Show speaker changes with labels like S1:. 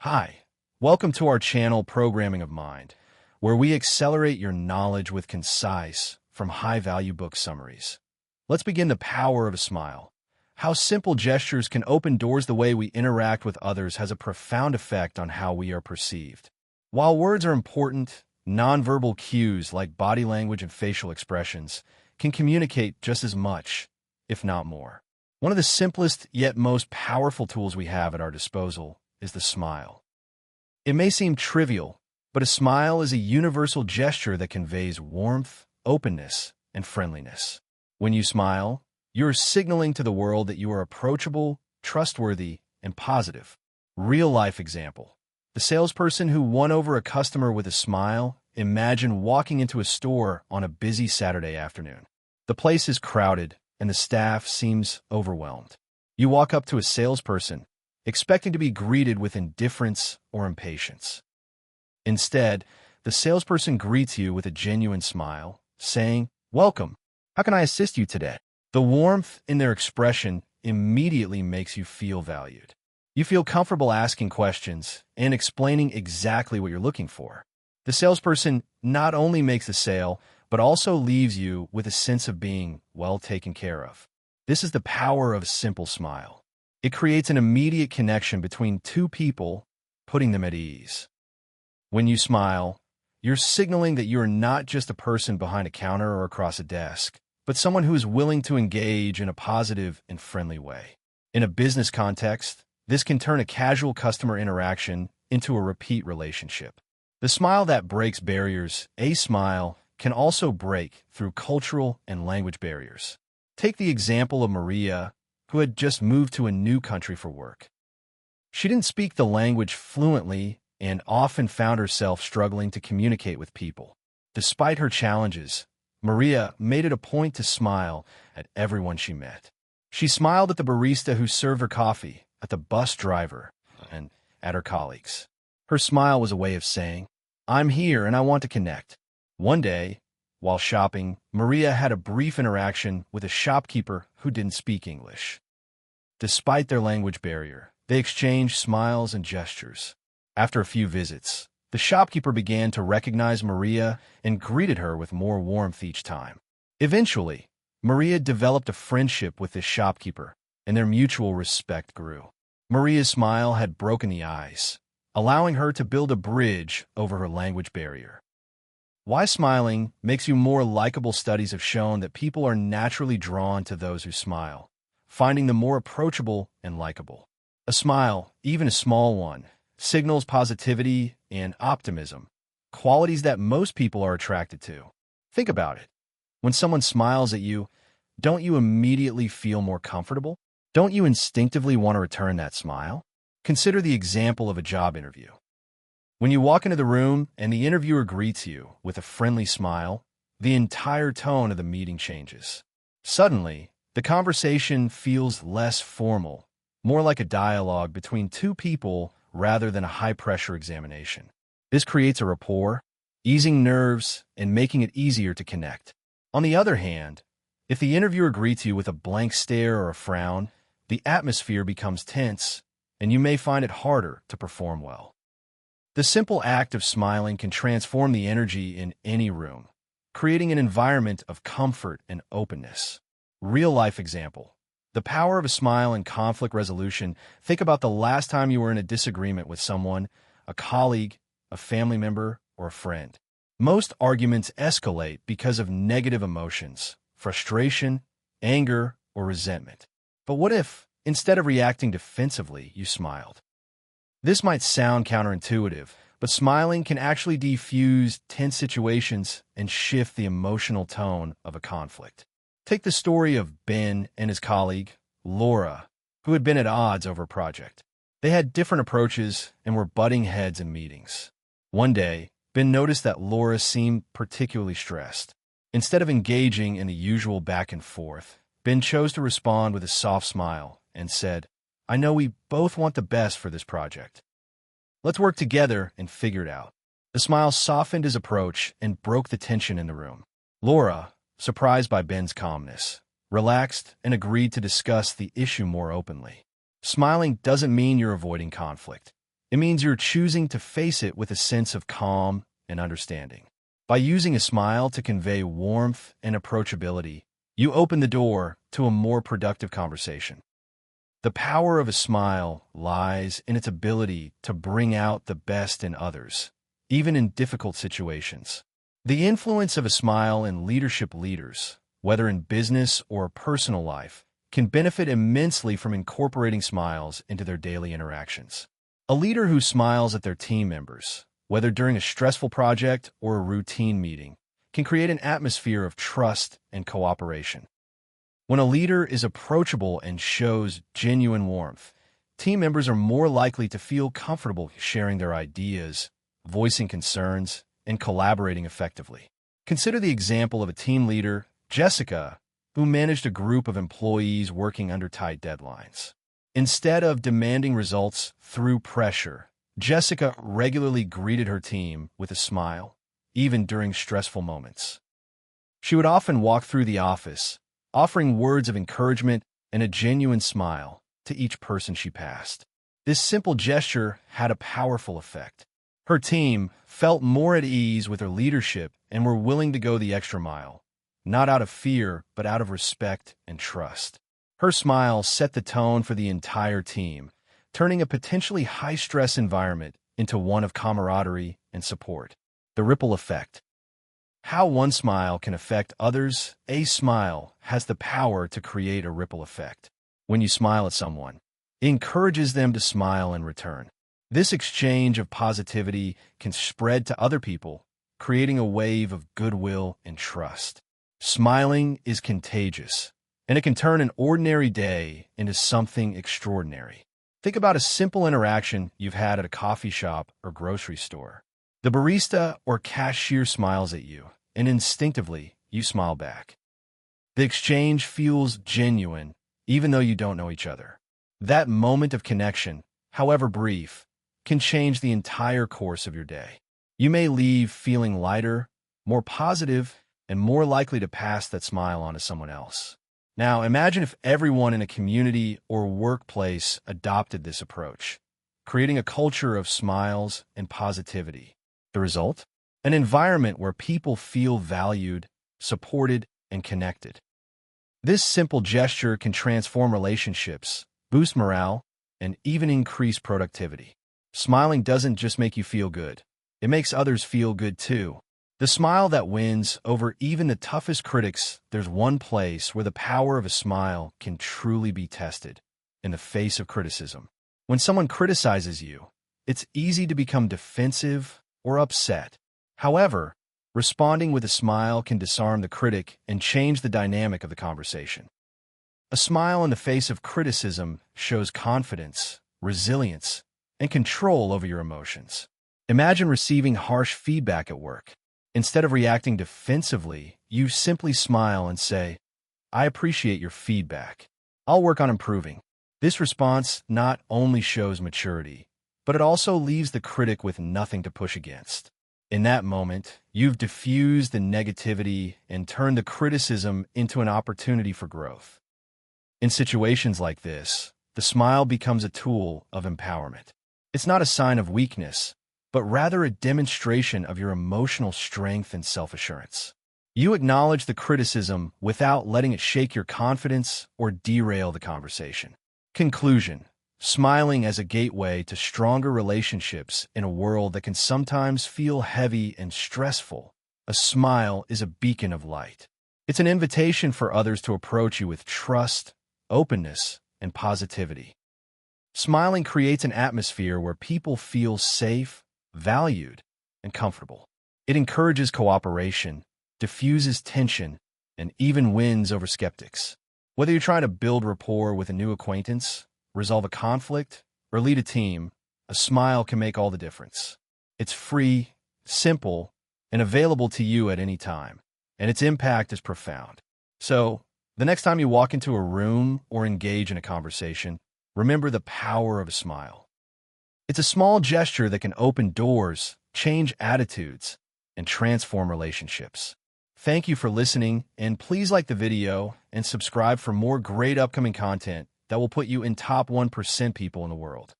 S1: Hi, welcome to our channel Programming of Mind, where we accelerate your knowledge with concise, from high-value book summaries. Let's begin the power of a smile. How simple gestures can open doors. The way we interact with others has a profound effect on how we are perceived. While words are important, nonverbal cues like body language and facial expressions can communicate just as much, if not more. One of the simplest yet most powerful tools we have at our disposal is the smile. It may seem trivial, but a smile is a universal gesture that conveys warmth, openness, and friendliness. When you smile, you're signaling to the world that you are approachable, trustworthy, and positive. Real-life example. The salesperson who won over a customer with a smile. Imagine walking into a store on a busy Saturday afternoon. The place is crowded, and the staff seems overwhelmed. You walk up to a salesperson, expecting to be greeted with indifference or impatience. Instead, the salesperson greets you with a genuine smile, saying, "Welcome. How can I assist you today?" The warmth in their expression immediately makes you feel valued. You feel comfortable asking questions and explaining exactly what you're looking for. The salesperson not only makes the sale, but also leaves you with a sense of being well taken care of. This is the power of a simple smile. It creates an immediate connection between two people, putting them at ease. When you smile, you're signaling that you are not just a person behind a counter or across a desk, but someone who is willing to engage in a positive and friendly way. In a business context, this can turn a casual customer interaction into a repeat relationship. The smile that breaks barriers. A smile can also break through cultural and language barriers. Take the example of Maria, who had just moved to a new country for work. She didn't speak the language fluently and often found herself struggling to communicate with people. Despite her challenges, Maria made it a point to smile at everyone she met. She smiled at the barista who served her coffee, at the bus driver, and at her colleagues. Her smile was a way of saying, "I'm here and I want to connect." One day, while shopping, Maria had a brief interaction with a shopkeeper who didn't speak English. Despite their language barrier, they exchanged smiles and gestures. After a few visits, the shopkeeper began to recognize Maria and greeted her with more warmth each time. Eventually, Maria developed a friendship with this shopkeeper, and their mutual respect grew. Maria's smile had broken the ice, allowing her to build a bridge over her language barrier. Why smiling makes you more likable. Studies have shown that people are naturally drawn to those who smile, finding them more approachable and likable. A smile, even a small one, signals positivity and optimism, qualities that most people are attracted to. Think about it. When someone smiles at you, don't you immediately feel more comfortable? Don't you instinctively want to return that smile? Consider the example of a job interview. When you walk into the room and the interviewer greets you with a friendly smile, the entire tone of the meeting changes. Suddenly, the conversation feels less formal, more like a dialogue between two people rather than a high-pressure examination. This creates a rapport, easing nerves and making it easier to connect. On the other hand, if the interviewer greets you with a blank stare or a frown, the atmosphere becomes tense, and you may find it harder to perform well. The simple act of smiling can transform the energy in any room, creating an environment of comfort and openness. Real-life example. The power of a smile in conflict resolution. Think about the last time you were in a disagreement with someone, a colleague, a family member, or a friend. Most arguments escalate because of negative emotions, frustration, anger, or resentment. But what if, instead of reacting defensively, you smiled? This might sound counterintuitive, but smiling can actually defuse tense situations and shift the emotional tone of a conflict. Take the story of Ben and his colleague, Laura, who had been at odds over a project. They had different approaches and were butting heads in meetings. One day, Ben noticed that Laura seemed particularly stressed. Instead of engaging in the usual back and forth, Ben chose to respond with a soft smile and said, "I know we both want the best for this project. Let's work together and figure it out." The smile softened his approach and broke the tension in the room. Laura, surprised by Ben's calmness, relaxed and agreed to discuss the issue more openly. Smiling doesn't mean you're avoiding conflict. It means you're choosing to face it with a sense of calm and understanding. By using a smile to convey warmth and approachability, you open the door to a more productive conversation. The power of a smile lies in its ability to bring out the best in others, even in difficult situations. The influence of a smile in leadership leaders, whether in business or personal life, can benefit immensely from incorporating smiles into their daily interactions. A leader who smiles at their team members, whether during a stressful project or a routine meeting, can create an atmosphere of trust and cooperation. When a leader is approachable and shows genuine warmth, team members are more likely to feel comfortable sharing their ideas, voicing concerns, and collaborating effectively. Consider the example of a team leader, Jessica, who managed a group of employees working under tight deadlines. Instead of demanding results through pressure, Jessica regularly greeted her team with a smile, even during stressful moments. She would often walk through the office, offering words of encouragement and a genuine smile to each person she passed. This simple gesture had a powerful effect. Her team felt more at ease with her leadership and were willing to go the extra mile, not out of fear, but out of respect and trust. Her smile set the tone for the entire team, turning a potentially high-stress environment into one of camaraderie and support. The ripple effect. How one smile can affect others. A smile has the power to create a ripple effect. When you smile at someone, it encourages them to smile in return. This exchange of positivity can spread to other people, creating a wave of goodwill and trust. Smiling is contagious, and it can turn an ordinary day into something extraordinary. Think about a simple interaction you've had at a coffee shop or grocery store. The barista or cashier smiles at you, and instinctively, you smile back. The exchange feels genuine, even though you don't know each other. That moment of connection, however brief, can change the entire course of your day. You may leave feeling lighter, more positive, and more likely to pass that smile on to someone else. Now, imagine if everyone in a community or workplace adopted this approach, creating a culture of smiles and positivity. The result? An environment where people feel valued, supported, and connected. This simple gesture can transform relationships, boost morale, and even increase productivity. Smiling doesn't just make you feel good. It makes others feel good too. The smile that wins over even the toughest critics. There's one place where the power of a smile can truly be tested: in the face of criticism. When someone criticizes you, it's easy to become defensive or upset. However, responding with a smile can disarm the critic and change the dynamic of the conversation. A smile in the face of criticism shows confidence, resilience, and control over your emotions. Imagine receiving harsh feedback at work. Instead of reacting defensively, you simply smile and say, "I appreciate your feedback. I'll work on improving." This response not only shows maturity, but it also leaves the critic with nothing to push against. In that moment, you've diffused the negativity and turned the criticism into an opportunity for growth. In situations like this, the smile becomes a tool of empowerment. It's not a sign of weakness, but rather a demonstration of your emotional strength and self-assurance. You acknowledge the criticism without letting it shake your confidence or derail the conversation. Conclusion: smiling as a gateway to stronger relationships in a world that can sometimes feel heavy and stressful. A smile is a beacon of light. It's an invitation for others to approach you with trust, openness, and positivity. Smiling creates an atmosphere where people feel safe, valued, and comfortable. It encourages cooperation, diffuses tension, and even wins over skeptics. Whether you're trying to build rapport with a new acquaintance, resolve a conflict, or lead a team, a smile can make all the difference. It's free, simple, and available to you at any time, and its impact is profound. So, the next time you walk into a room or engage in a conversation, remember the power of a smile. It's a small gesture that can open doors, change attitudes, and transform relationships. Thank you for listening, and please like the video and subscribe for more great upcoming content that will put you in top 1% people in the world.